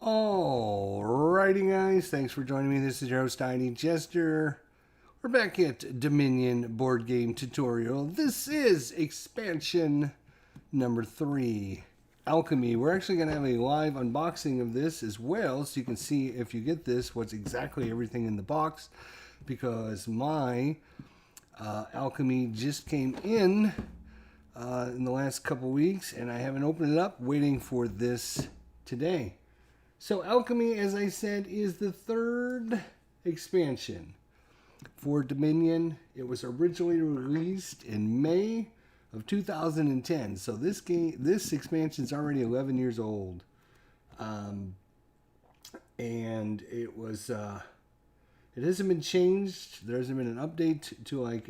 Alrighty guys, thanks for joining me. This is your host, Tiny Jester. We're back at Dominion board game tutorial. This is expansion number 3, Alchemy. We're actually going to have a live unboxing of this as well, so you can see, if you get this, what's exactly everything in the box, because my Alchemy just came in the last couple weeks, and I haven't opened it up, waiting for this today. So Alchemy, as I said, is the 3rd expansion for Dominion. It was originally released in May of 2010. So this expansion is already 11 years old, and it hasn't been changed. There hasn't been an update to like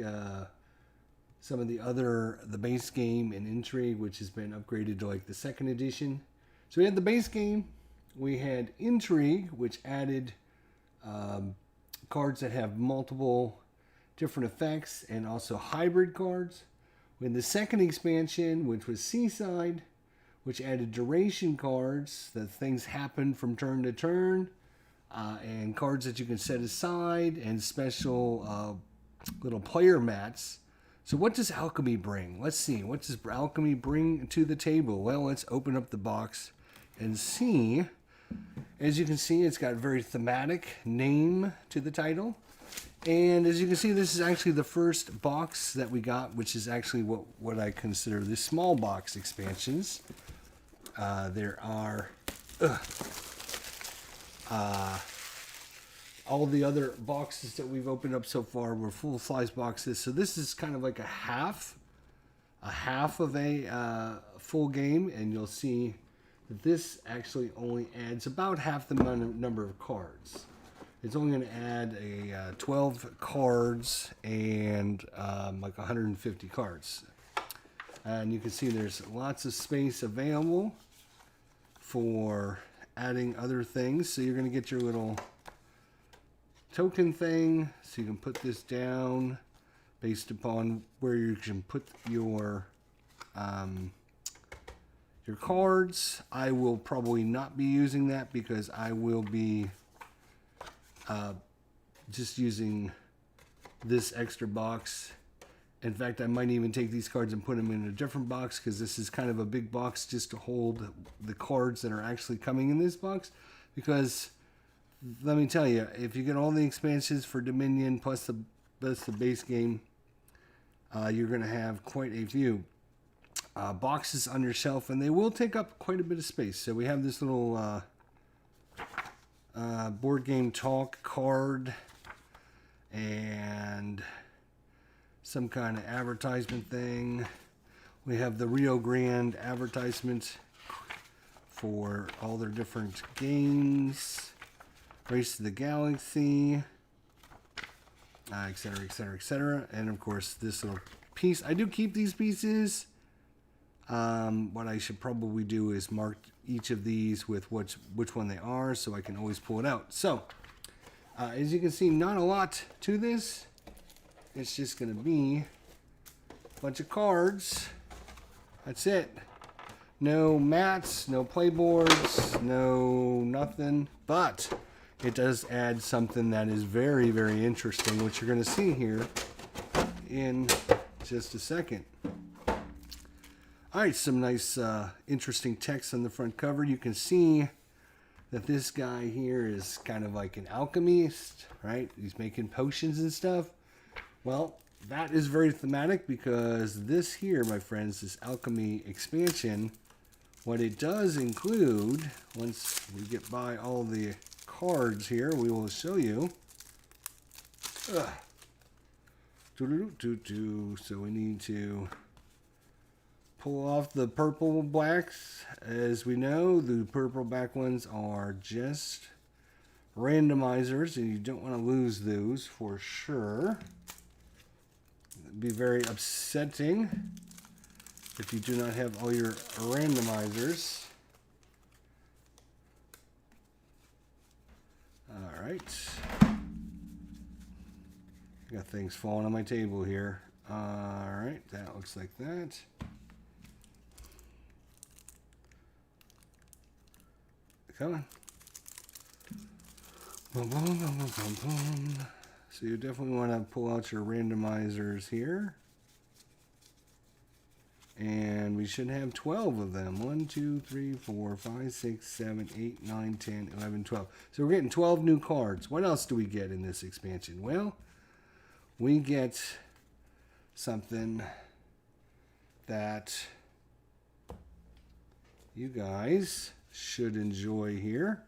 some of the base game and Intrigue, which has been upgraded to like the 2nd edition. So we had the base game. We had Intrigue, which added cards that have multiple different effects and also hybrid cards. We had the 2nd expansion, which was Seaside, which added duration cards, that things happen from turn to turn, and cards that you can set aside, and special little player mats. So what does Alchemy bring? Let's see. What does Alchemy bring to the table? Well, let's open up the box and see. As you can see, it's got a very thematic name to the title. And as you can see, this is actually the first box that we got, which is actually what I consider the small box expansions. There are all the other boxes that we've opened up so far were full-size boxes. So this is kind of like a half of a full game, and you'll see that this actually only adds about half the number of cards. It's only going to add 12 cards and like 150 cards. And you can see there's lots of space available for adding other things. So you're going to get your little token thing, so you can put this down based upon where you can put your cards. I will probably not be using that because I will be just using this extra box. In fact, I might even take these cards and put them in a different box, because this is kind of a big box just to hold the cards that are actually coming in this box. Because let me tell you, if you get all the expansions for Dominion plus the base game, you're going to have quite a few boxes on your shelf, and they will take up quite a bit of space. So we have this little board game talk card and some kind of advertisement thing. We have the Rio Grande advertisement for all their different games, Race to the Galaxy, etc., etc., etc. And of course, this little piece. I do keep these pieces. What I should probably do is mark each of these with which one they are, so I can always pull it out. So, as you can see, not a lot to this. It's just going to be a bunch of cards. That's it. No mats, no playboards, no nothing. But it does add something that is very, very interesting, which you're going to see here in just a second. All right, some nice, interesting text on the front cover. You can see that this guy here is kind of like an alchemist, right? He's making potions and stuff. Well, that is very thematic, because this here, my friends, this Alchemy expansion, what it does include, once we get by all the cards here, we will show you. So we need to pull off the purple blacks. As we know, the purple black ones are just randomizers, and you don't want to lose those for sure. It'd be very upsetting if you do not have all your randomizers. All right. Got things falling on my table here. All right, that looks like that. Come on. Boom, boom, boom, boom, boom, boom. So you definitely want to pull out your randomizers here. And we should have 12 of them. 1, 2, 3, 4, 5, 6, 7, 8, 9, 10, 11, 12. So we're getting 12 new cards. What else do we get in this expansion? Well, we get something that you guys should enjoy here.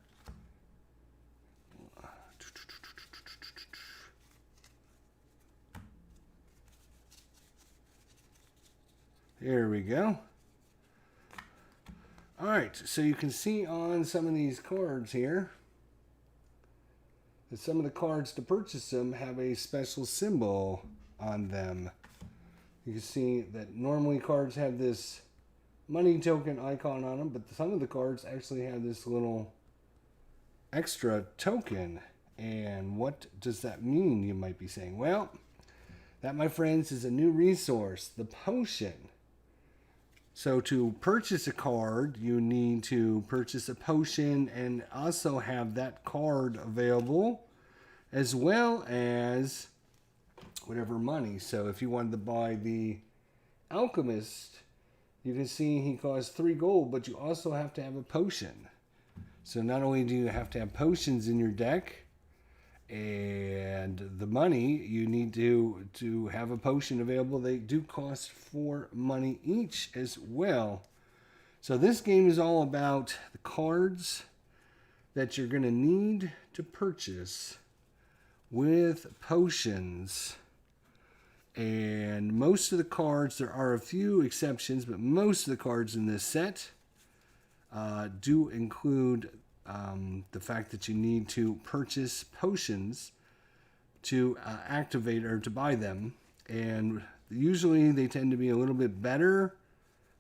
There we go. Alright, so you can see on some of these cards here that some of the cards to purchase them have a special symbol on them. You can see that normally cards have this money token icon on them, but some of the cards actually have this little extra token. And what does that mean, you might be saying? Well, that, my friends, is a new resource, the potion. So to purchase a card, you need to purchase a potion and also have that card available, as well as whatever money. So if you wanted to buy the Alchemist, you can see he costs 3 gold, but you also have to have a potion. So not only do you have to have potions in your deck and the money, you need to have a potion available. They do cost 4 money each as well. So this game is all about the cards that you're going to need to purchase with potions. And most of the cards, there are a few exceptions, but most of the cards in this set do include the fact that you need to purchase potions to activate or to buy them. And usually they tend to be a little bit better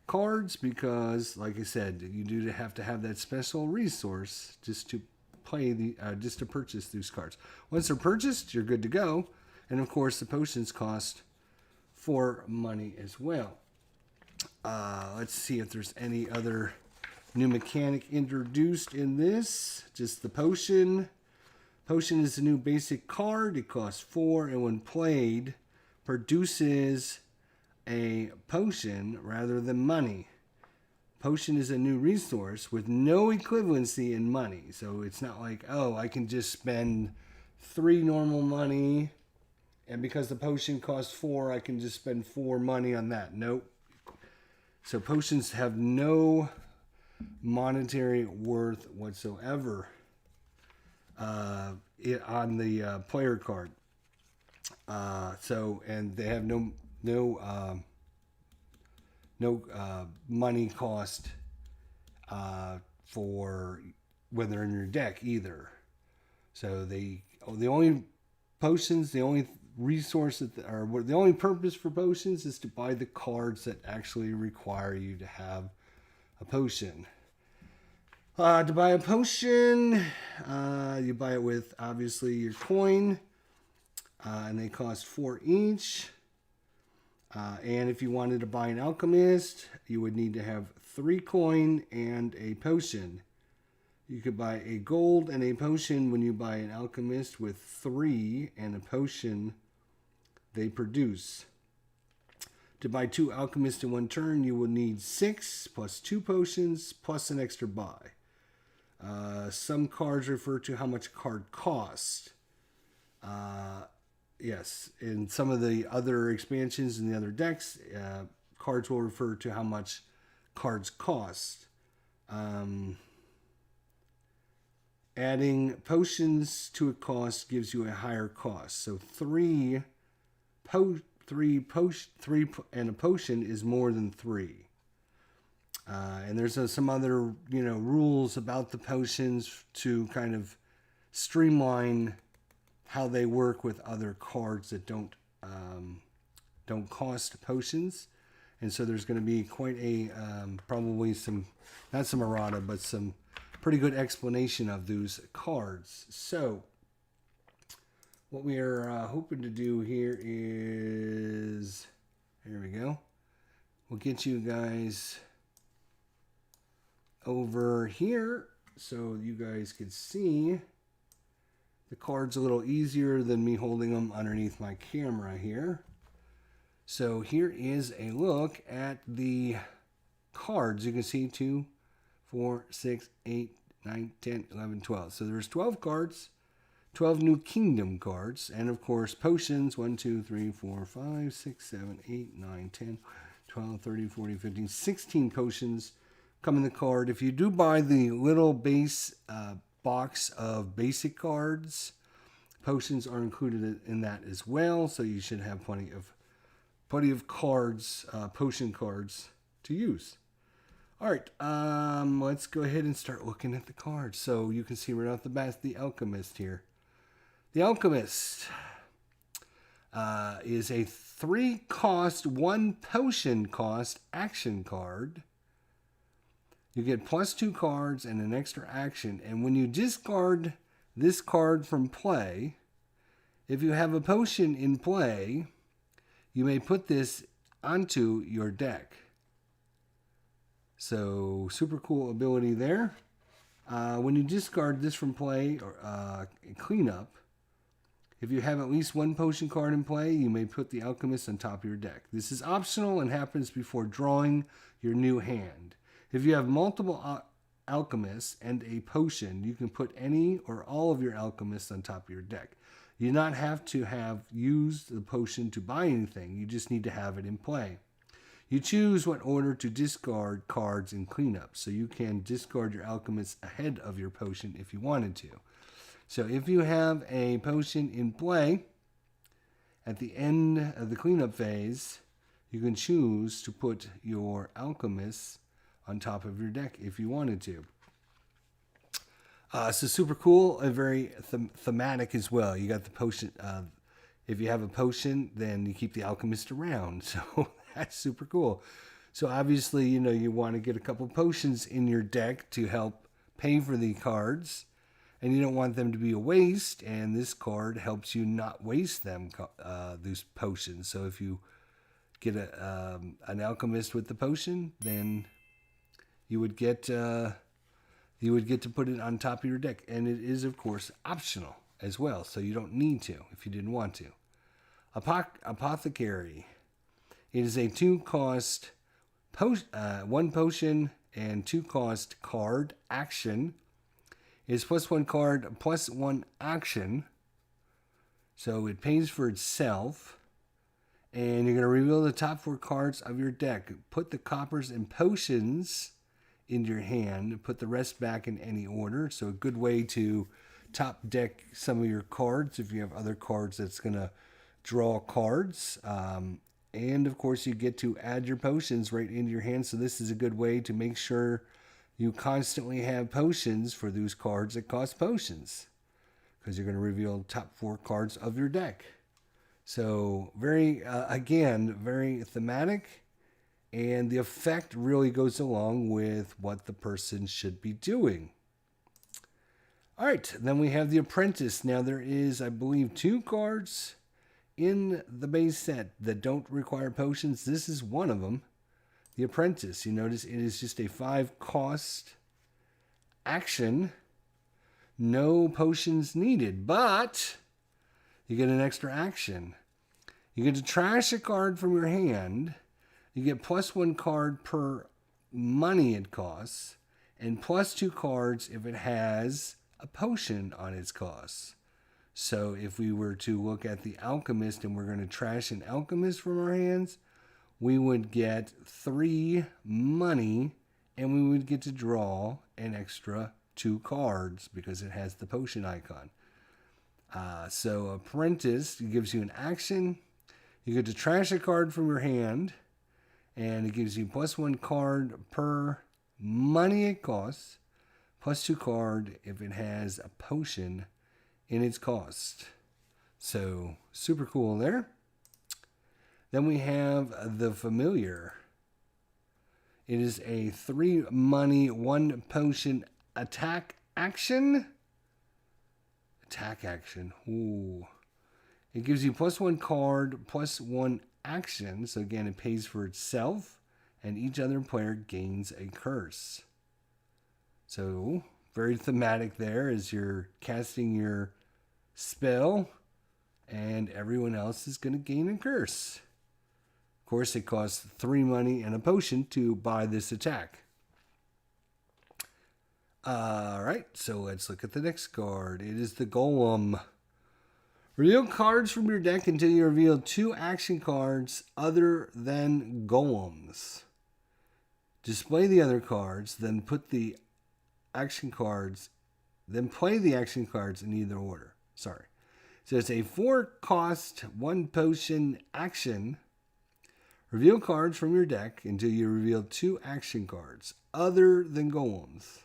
cards because, like I said, you do have to have that special resource just to play just to purchase these cards. Once they're purchased, you're good to go. And of course, the potions cost 4 money as well. Let's see if there's any other new mechanic introduced in this. Just the potion. Potion is a new basic card. It costs 4 and when played produces a potion rather than money. Potion is a new resource with no equivalency in money. So it's not like, oh, I can just spend 3 normal money and because the potion costs 4, I can just spend 4 money on that. Nope. So potions have no monetary worth whatsoever on the player card. And they have no money cost for when they're in your deck either. So the only potions, the only resource the only purpose for potions is to buy the cards that actually require you to have a potion. To buy a potion, you buy it with, obviously, your coin. And they cost 4 each. And if you wanted to buy an Alchemist, you would need to have 3 coin and a potion. You could buy a gold and a potion when you buy an Alchemist with 3 and a potion they produce. To buy 2 Alchemists in one turn, you will need 6 plus 2 potions plus an extra buy. Some cards refer to how much a card costs. Yes, in some of the other expansions in the other decks, cards will refer to how much cards cost. Adding potions to a cost gives you a higher cost. So 3 and a potion is more than 3. And there's some other, rules about the potions to kind of streamline how they work with other cards that don't cost potions. And so there's going to be quite a, probably some, not some errata, but some pretty good explanation of those cards. So what we are hoping to do here is, here we go. We'll get you guys over here so you guys can see the cards a little easier than me holding them underneath my camera here. So here is a look at the cards. You can see 2, 4, 6, 8, 9, 10, 11, 12. So there's 12 cards, 12 new kingdom cards, and of course potions. 1, 2, 3, 4, 5, 6, 7, 8, 9, 10, 12, 13, 14, 15, 16 potions come in the card. If you do buy the little base box of basic cards, potions are included in that as well. So you should have plenty of cards, potion cards to use. All right, let's go ahead and start looking at the cards. So you can see right off the bat the Alchemist here. The Alchemist is a 3 cost, 1 potion cost action card. You get plus 2 cards and an extra action. And when you discard this card from play, if you have a potion in play, you may put this onto your deck. So super cool ability there. When you discard this from play or cleanup, if you have at least 1 potion card in play, you may put the Alchemist on top of your deck. This is optional and happens before drawing your new hand. If you have multiple Alchemists and a potion, you can put any or all of your Alchemists on top of your deck. You do not have to have used the potion to buy anything. You just need to have it in play. You choose what order to discard cards in cleanup, so you can discard your Alchemist ahead of your potion if you wanted to. So if you have a potion in play, at the end of the cleanup phase, you can choose to put your Alchemist on top of your deck if you wanted to. So super cool and very thematic as well. You got the potion. If you have a potion, then you keep the Alchemist around. So that's super cool. So obviously, you want to get a couple potions in your deck to help pay for the cards. And you don't want them to be a waste. And this card helps you not waste them, these potions. So if you get an Alchemist with the potion, then you would get to put it on top of your deck. And it is, of course, optional as well. So you don't need to if you didn't want to. Apoc Apothecary. It is a 2 cost 1 potion and 2 cost card action. It is plus 1 card, plus 1 action. So it pays for itself. And you're going to reveal the top 4 cards of your deck. Put the coppers and potions in your hand. Put the rest back in any order. So a good way to top deck some of your cards if you have other cards that's going to draw cards. And of course you get to add your potions right into your hand. So this is a good way to make sure you constantly have potions for those cards that cost potions, because you're going to reveal the top 4 cards of your deck. So very, again, very thematic, and the effect really goes along with what the person should be doing. All right, then we have the Apprentice. Now there is, I believe, 2 cards in the base set that don't require potions. This is one of them. The Apprentice. You notice it is just a 5 cost action. No potions needed, but you get an extra action. You get to trash a card from your hand. You get plus 1 card per money it costs, and plus 2 cards if it has a potion on its cost. So if we were to look at the Alchemist and we're going to trash an Alchemist from our hands, we would get 3 money, and we would get to draw an extra 2 cards because it has the potion icon. So Apprentice gives you an action. You get to trash a card from your hand, and it gives you plus 1 card per money it costs, plus 2 card if it has a potion in its cost. So super cool there. Then we have the Familiar. It is a 3 money, 1 potion attack action. Attack action. Ooh. It gives you plus 1 card, plus 1 action. So again, it pays for itself, and each other player gains a curse. So very thematic there as you're casting your spell, and everyone else is going to gain a curse. Of course, it costs 3 money and a potion to buy this attack. Alright, so let's look at the next card. It is the Golem. Reveal cards from your deck until you reveal 2 action cards other than golems. Display the other cards, then put the action cards, then play the action cards in either order. Sorry. So it's a 4-cost, 1 potion action. Reveal cards from your deck until you reveal 2 action cards other than golems.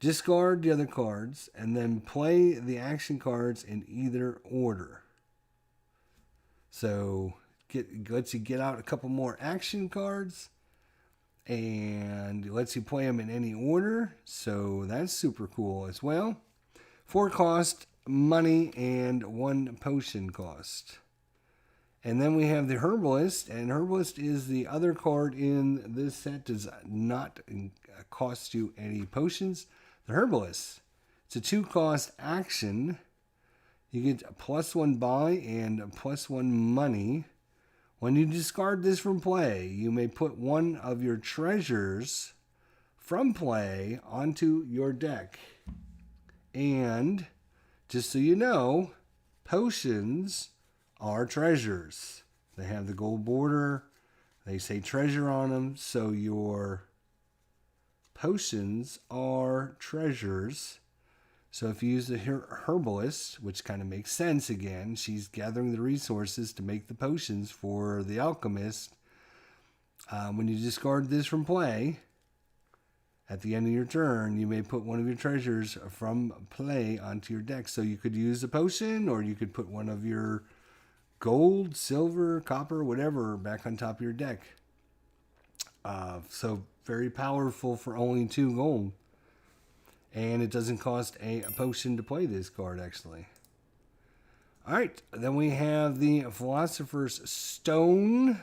Discard the other cards and then play the action cards in either order. So lets you get out a couple more action cards and lets you play them in any order. So that's super cool as well. 4 cost, money, and 1 potion cost. And then we have the Herbalist, and Herbalist is the other card in this set. Does not cost you any potions. The Herbalist, it's a 2-cost action. You get a +1 buy and a +1 money. When you discard this from play, you may put one of your treasures from play onto your deck. And just so you know, potions are treasures. They have the gold border. They say treasure on them. So your potions are treasures. So if you use the Herbalist, which kind of makes sense again, she's gathering the resources to make the potions for the Alchemist. When you discard this from play, at the end of your turn, you may put one of your treasures from play onto your deck. So you could use a potion, or you could put one of your gold, silver, copper, whatever, back on top of your deck. So very powerful for only 2 gold. And it doesn't cost a potion to play this card, actually. Alright, then we have the Philosopher's Stone.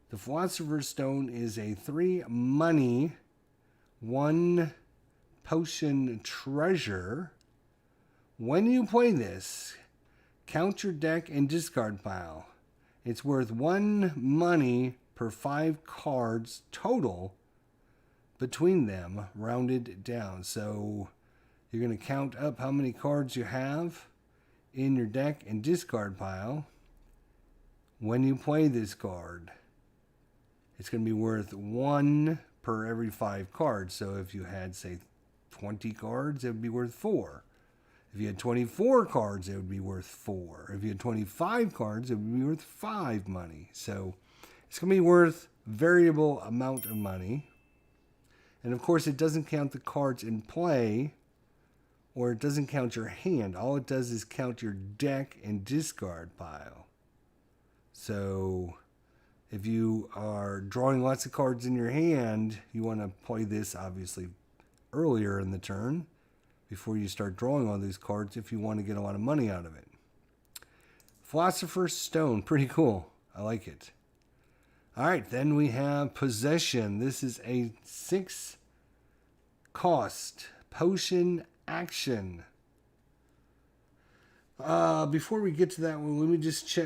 The Philosopher's Stone is a 3 money, 1 potion treasure. When you play this, count your deck and discard pile. It's worth 1 money per 5 cards total between them, rounded down. So you're going to count up how many cards you have in your deck and discard pile. When you play this card, it's going to be worth 1 per every 5 cards. So if you had, say, 20 cards, it would be worth 4. If you had 24 cards, it would be worth 4. If you had 25 cards, it would be worth 5 money. So it's going to be worth variable amount of money. And of course, it doesn't count the cards in play, or it doesn't count your hand. All it does is count your deck and discard pile. So if you are drawing lots of cards in your hand, you want to play this obviously earlier in the turn before you start drawing all these cards if you want to get a lot of money out of it. Philosopher's Stone, pretty cool. I like it. All right, then we have Possession. This is a 6-cost potion action. Before we get to that one, let me just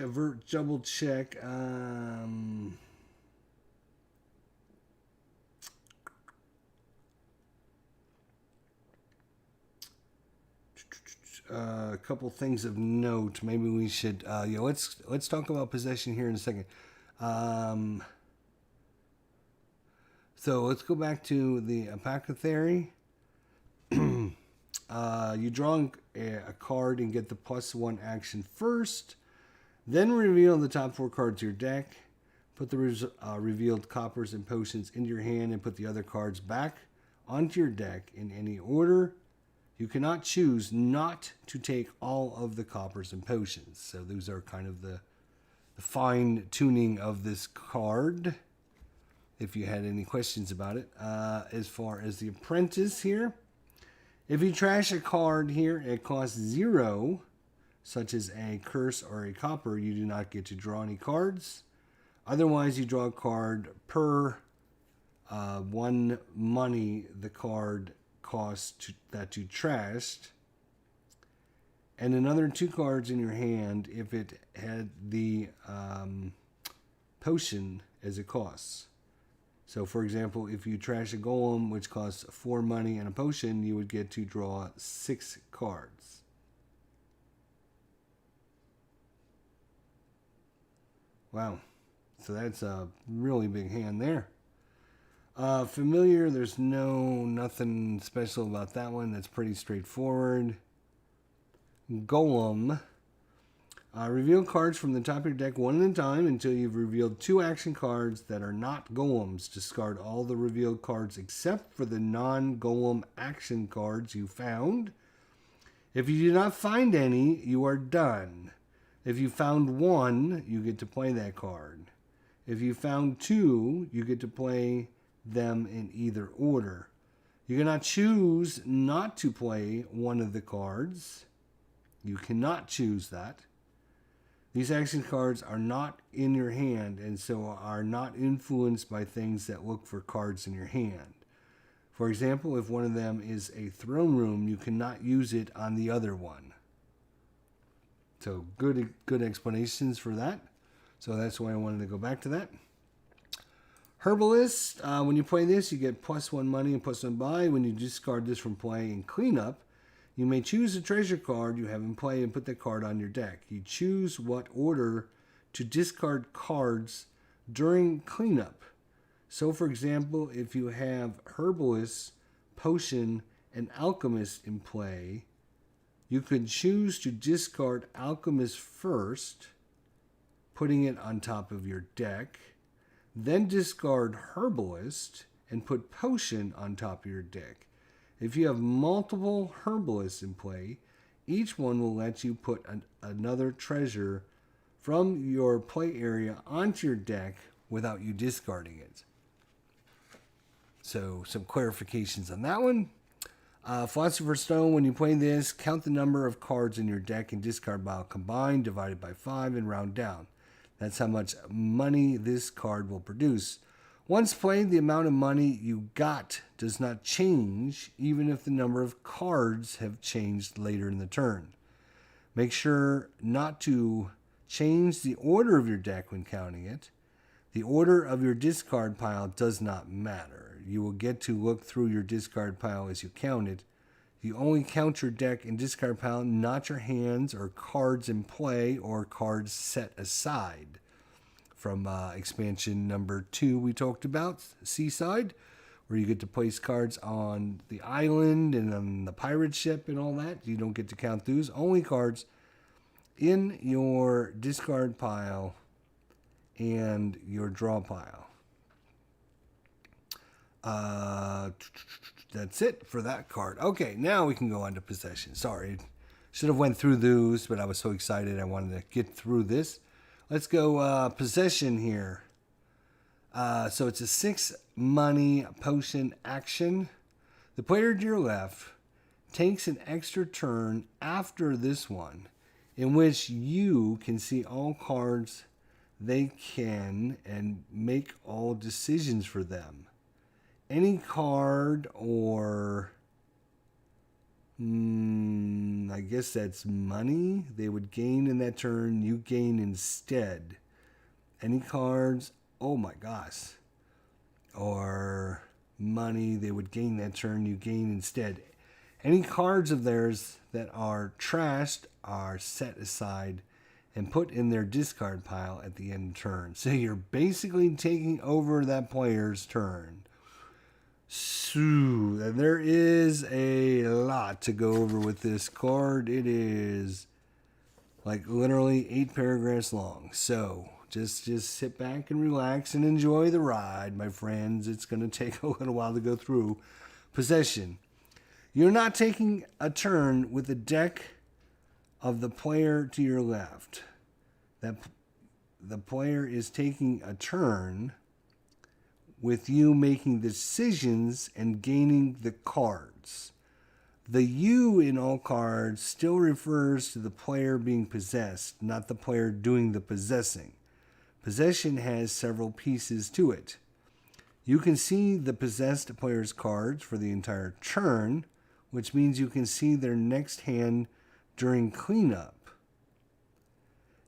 double check. A couple things of note. Maybe we should. Let's talk about Possession here in a second. So let's go back to the Apothecary. You draw a card and get the +1 action first. Then reveal the top 4 cards of your deck. Put the revealed coppers and potions into your hand and put the other cards back onto your deck in any order. You cannot choose not to take all of the coppers and potions. So those are kind of the fine tuning of this card, if you had any questions about it. As far as the Apprentice here, if you trash a card here, it costs 0, such as a curse or a copper. You do not get to draw any cards. Otherwise, you draw a card per 1 money the card cost that you trashed. and another 2 cards in your hand if it had the potion as it costs. So, for example, if you trash a golem, which costs 4 money and a potion, you would get to draw 6 cards. Wow. So that's a really big hand there. Familiar, there's nothing special about that one. That's pretty straightforward. Golem. Reveal cards from the top of your deck one at a time until you've revealed 2 action cards that are not golems. Discard all the revealed cards except for the non-golem action cards you found. If you do not find any, you are done. If you found 1, you get to play that card. If you found 2, you get to play them in either order. You cannot choose not to play one of the cards. You cannot choose that. These action cards are not in your hand and so are not influenced by things that look for cards in your hand. For example, if one of them is a throne room, you cannot use it on the other one. So good explanations for that. So that's why I wanted to go back to that. Herbalist, when you play this, you get +1 money and +1 buy. When you discard this from play and cleanup, you may choose a treasure card you have in play and put that card on your deck. You choose what order to discard cards during cleanup. So, for example, if you have Herbalist, Potion, and Alchemist in play, you could choose to discard Alchemist first, putting it on top of your deck, then discard Herbalist and put Potion on top of your deck. If you have multiple Herbalists in play, each one will let you put another treasure from your play area onto your deck without you discarding it. So some clarifications on that one. Phosphor Stone, when you play this, count the number of cards in your deck and discard pile combined, divided by 5, and round down. That's how much money this card will produce. Once played, the amount of money you got does not change, even if the number of cards have changed later in the turn. Make sure not to change the order of your deck when counting it. The order of your discard pile does not matter. You will get to look through your discard pile as you count it. You only count your deck and discard pile, not your hands or cards in play or cards set aside. From expansion number 2 we talked about, Seaside, where you get to place cards on the island and on the pirate ship and all that. You don't get to count those. Only cards in your discard pile and your draw pile. That's it for that card. Okay, now we can go on to possession. Sorry, should have went through those, but I was so excited I wanted to get through this. Let's go possession here. So it's a 6 money potion action. The player to your left takes an extra turn after this one, in which you can see all cards they can and make all decisions for them. Any card or I guess that's money they would gain in that turn, you gain instead. Any cards, oh my gosh, or money they would gain that turn, you gain instead. Any cards of theirs that are trashed are set aside and put in their discard pile at the end of turn. So you're basically taking over that player's turn. So, there is a lot to go over with this card. It is like literally 8 paragraphs long. So just sit back and relax and enjoy the ride, my friends. It's going to take a little while to go through. Possession. You're not taking a turn with the deck of the player to your left. That the player is taking a turn with you making decisions and gaining the cards. The you in all cards still refers to the player being possessed, not the player doing the possessing. Possession has several pieces to it. You can see the possessed player's cards for the entire turn, which means you can see their next hand during cleanup.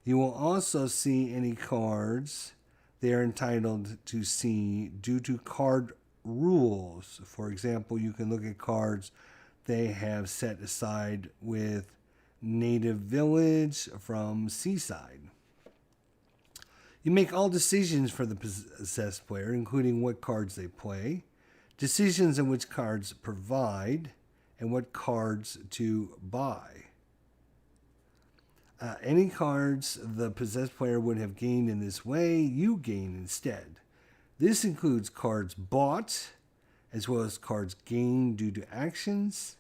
You will also see any cards they are entitled to see due to card rules. For example, you can look at cards they have set aside with Native Village from Seaside. You make all decisions for the possessed player, including what cards they play, decisions on which cards provide, and what cards to buy. Any cards the possessed player would have gained in this way, you gain instead. This includes cards bought, as well as cards gained due to actions.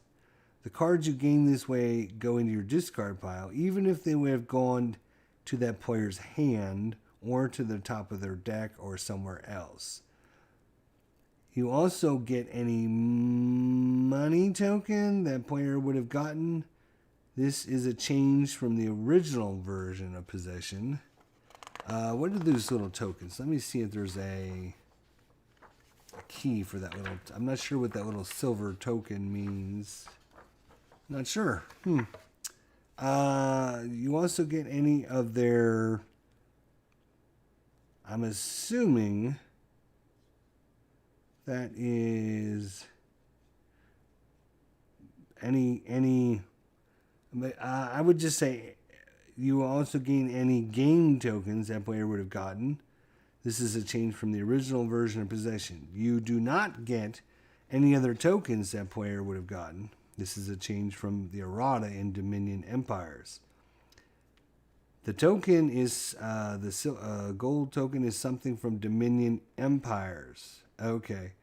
The cards you gain this way go into your discard pile, even if they would have gone to that player's hand or to the top of their deck or somewhere else. You also get any money token that player would have gotten. This is a change from the original version of possession. What are those little tokens? Let me see if there's a key for that little... I'm not sure what that little silver token means. Not sure. You also get any of their... I'm assuming that is any I would just say you will also gain any game tokens that player would have gotten. This is a change from the original version of possession. You do not get any other tokens that player would have gotten. This is a change from the errata in Dominion Empires. The token is the gold token is something from Dominion Empires. Okay,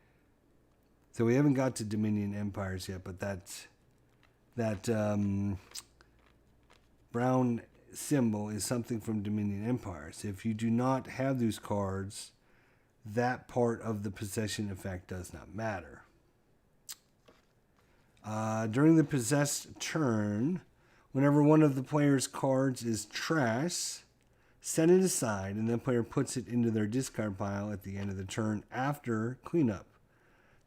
so we haven't got to Dominion Empires yet, but that brown symbol is something from Dominion Empires. If you do not have those cards, that part of the possession effect does not matter. During the possessed turn, whenever one of the player's cards is trash, set it aside, and the player puts it into their discard pile at the end of the turn after cleanup.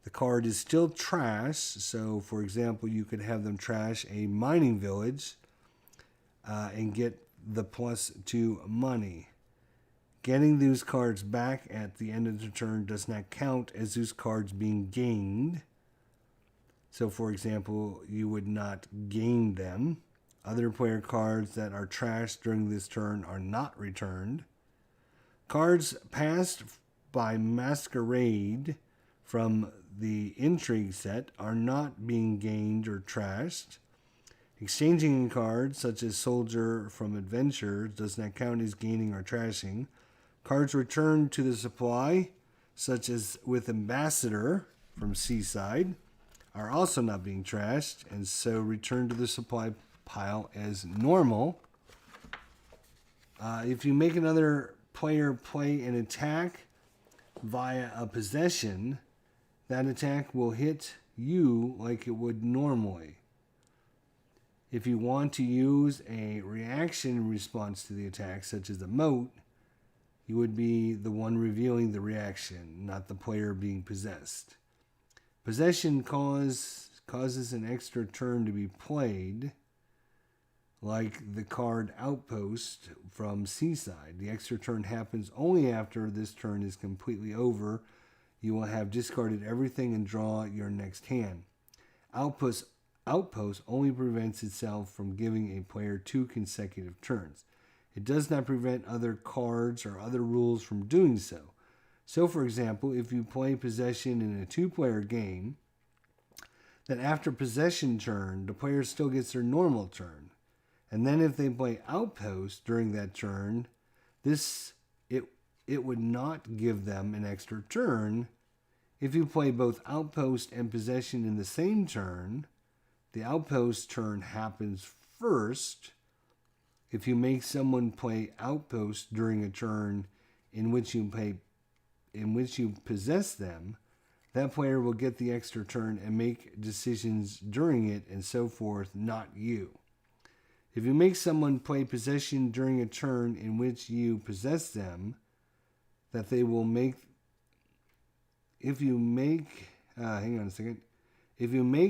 The card is still trash, so for example, you could have them trash a mining village and get the +2 money. Getting those cards back at the end of the turn does not count as those cards being gained. So for example, you would not gain them. Other player cards that are trashed during this turn are not returned. Cards passed by Masquerade from the Intrigue set are not being gained or trashed. Exchanging cards, such as Soldier from Adventure, does not count as gaining or trashing. Cards returned to the supply, such as with Ambassador from Seaside, are also not being trashed, and so returned to the supply pile as normal. If you make another player play an attack via a possession, that attack will hit you like it would normally. If you want to use a reaction in response to the attack, such as a moat, you would be the one revealing the reaction, not the player being possessed. Possession causes an extra turn to be played, like the card Outpost from Seaside. The extra turn happens only after this turn is completely over. You will have discarded everything and draw your next hand. Outpost only prevents itself from giving a player 2 consecutive turns. It does not prevent other cards or other rules from doing so. So, for example, if you play possession in a 2-player game, then after possession turn, the player still gets their normal turn. And then if they play Outpost during that turn, it would not give them an extra turn. If you play both Outpost and possession in the same turn, the Outpost turn happens first. If you make someone play Outpost during a turn in which you possess them, that player will get the extra turn and make decisions during it and so forth, not you. If you make someone play possession during a turn in which you possess them, that they will make... If you make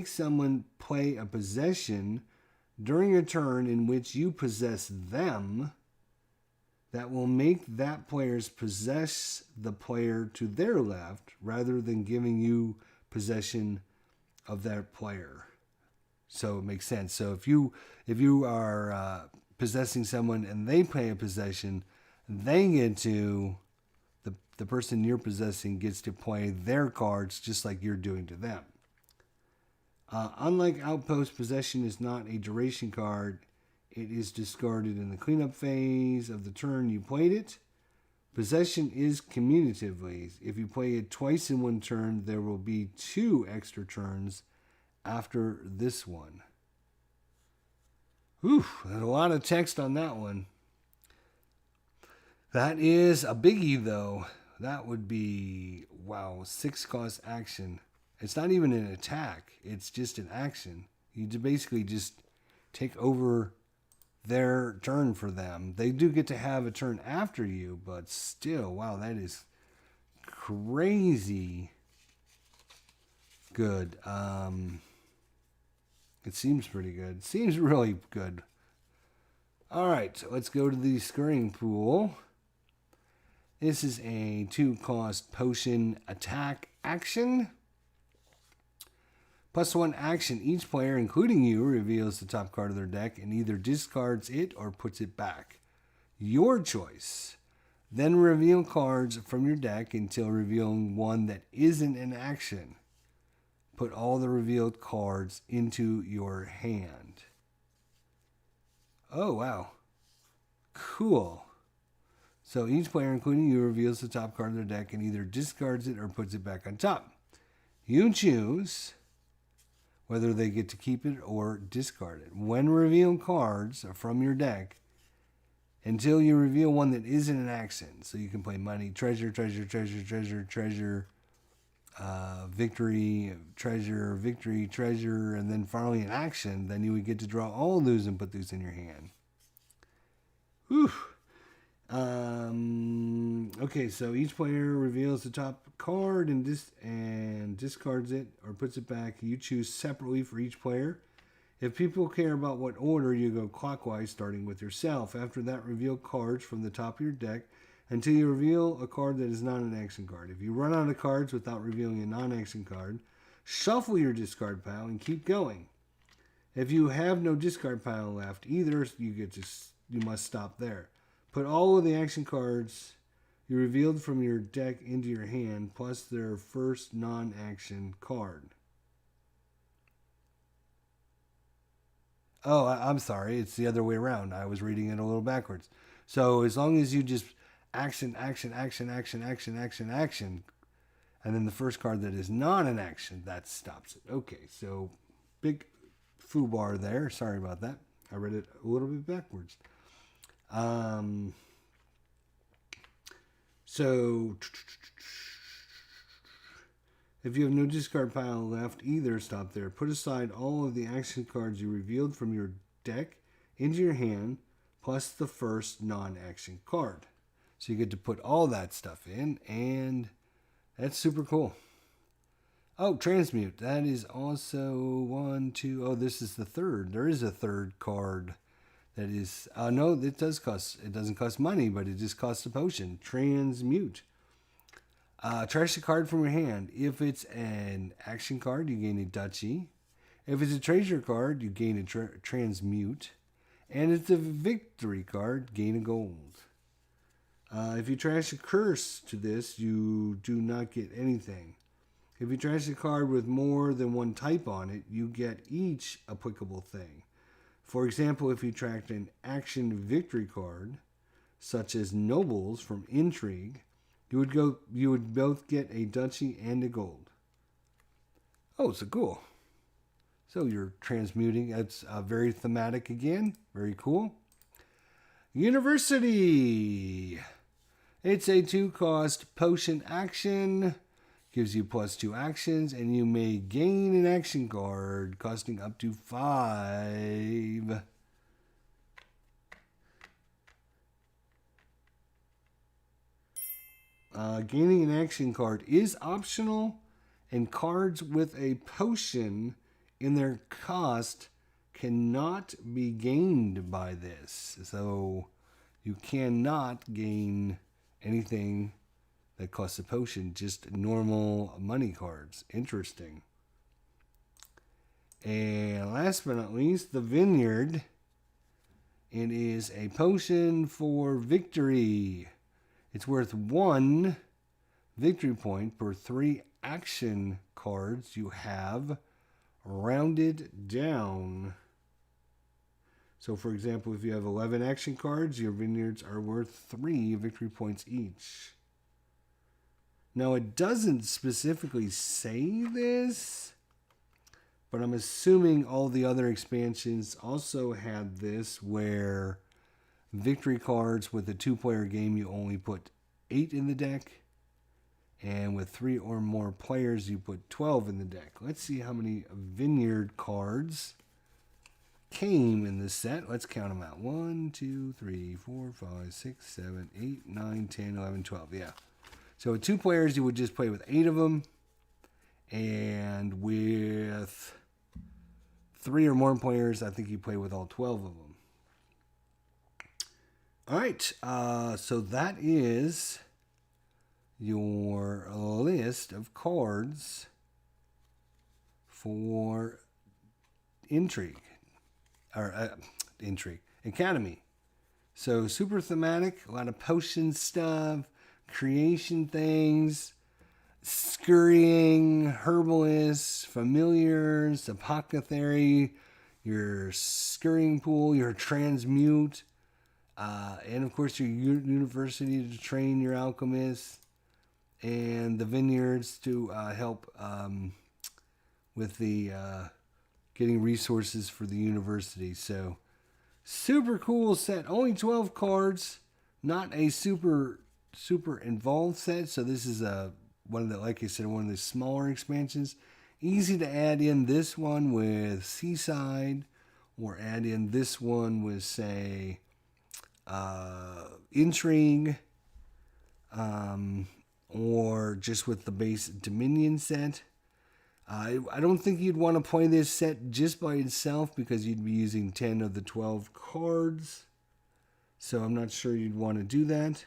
someone play a possession during a turn in which you possess them that will make that player's possess the player to their left rather than giving you possession of that player. So it makes sense. So if you are possessing someone and they play a possession, they get to the person you're possessing gets to play their cards just like you're doing to them. Unlike Outpost, possession is not a duration card. It is discarded in the cleanup phase of the turn you played it. Possession is cumulatively. If you play it twice in one turn, there will be 2 extra turns after this one. Whew, there's a lot of text on that one. That is a biggie, though. That would be, wow, 6 cost action. It's not even an attack. It's just an action. You basically just take over their turn for them. They do get to have a turn after you, but still, wow, that is crazy good. It seems pretty good. It seems really good. All right, so let's go to the scurrying pool. This is a 2-cost potion attack action. +1 action. Each player, including you, reveals the top card of their deck and either discards it or puts it back. Your choice. Then reveal cards from your deck until revealing one that isn't an action. Put all the revealed cards into your hand. Oh, wow. Cool. So each player, including you, reveals the top card of their deck and either discards it or puts it back on top. You choose whether they get to keep it or discard it. When reveal cards from your deck, until you reveal one that isn't an action. So you can play money, treasure, treasure, treasure, treasure, treasure, victory, treasure, victory, treasure, and then finally an action. Then you would get to draw all those and put those in your hand. Whew. Okay, so each player reveals the top card and discards it or puts it back. You choose separately for each player. If people care about what order, you go clockwise, starting with yourself. After that, reveal cards from the top of your deck until you reveal a card that is not an action card. If you run out of cards without revealing a non-action card, shuffle your discard pile and keep going. If you have no discard pile left either, you must stop there. Put all of the action cards you revealed from your deck into your hand, plus their first non-action card. Oh, I'm sorry. It's the other way around. I was reading it a little backwards. So as long as you just action, action, action, action, action, action, action, and then the first card that is not an action, that stops it. Okay, so big foobar there. Sorry about that. I read it a little bit backwards. So if you have no discard pile left either, stop there. Put aside all of the action cards you revealed from your deck into your hand, plus the first non-action card. So you get to put all that stuff in, and that's super cool. Oh, Transmute. That is also 1, 2. Oh, this is the third. There is a third card. That is, no, it doesn't cost money, but it just costs a potion. Transmute. Trash a card from your hand. If it's an action card, you gain a duchy. If it's a treasure card, you gain a transmute. And if it's a victory card, gain a gold. If you trash a curse to this, you do not get anything. If you trash a card with more than one type on it, you get each applicable thing. For example, if you tracked an action victory card, such as Nobles from Intrigue, you would both get a duchy and a gold. Oh, so cool. So you're transmuting. That's very thematic again. Very cool. University. It's a 2-cost potion action. Gives you +2 actions, and you may gain an action card costing up to 5. Gaining an action card is optional, and cards with a potion in their cost cannot be gained by this. So you cannot gain anything that costs a potion, just normal money cards. Interesting. And last but not least, the Vineyard. It is a potion for victory. It's worth 1 victory point per 3 action cards you have rounded down. So, for example, if you have 11 action cards, your Vineyards are worth 3 victory points each. Now, it doesn't specifically say this, but I'm assuming all the other expansions also had this, where victory cards with a 2-player game, you only put 8 in the deck. And with 3 or more players, you put 12 in the deck. Let's see how many Vineyard cards came in this set. Let's count them out. 1, 2, 3, 4, 5, 6, 7, 8, 9, 10, 11, 12. Yeah. So with 2 players, you would just play with 8 of them. And with 3 or more players, I think you play with all 12 of them. All right. So that is your list of cards for Intrigue. Academy. So super thematic, a lot of potion stuff, creation things, scurrying, herbalist, familiars, apothecary, your scurrying pool, your transmute, and of course your university to train your alchemists, and the vineyards to help with the getting resources for the university. So super cool set. Only 12 cards, not a super involved set. So this is one of the, like I said, one of the smaller expansions. Easy to add in this one with Seaside, or add in this one with, say, Intrigue, or just with the base Dominion set. I don't think you'd want to play this set just by itself, because you'd be using 10 of the 12 cards. So I'm not sure you'd want to do that.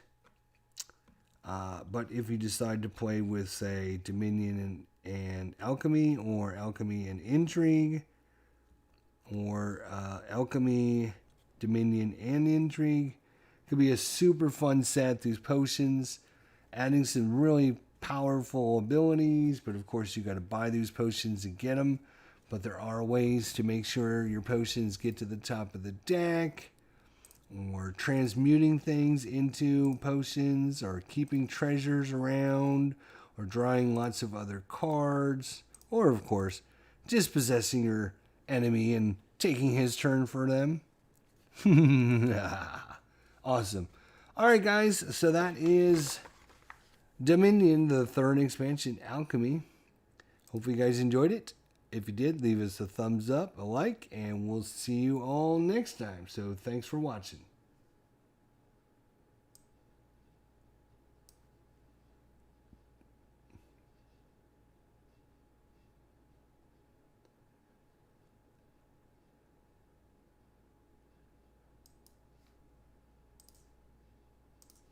But if you decide to play with, say, Dominion and Alchemy, or Alchemy and Intrigue, or Alchemy, Dominion, and Intrigue, it could be a super fun set. These potions, adding some really powerful abilities, but of course you got to buy these potions and get them. But there are ways to make sure your potions get to the top of the deck, or transmuting things into potions, or keeping treasures around, or drawing lots of other cards, or of course dispossessing your enemy and taking his turn for them. Awesome. All right, guys, so that is Dominion, the third expansion, Alchemy. Hopefully you guys enjoyed it. If you did, leave us a thumbs up, a like, and we'll see you all next time. So thanks for watching.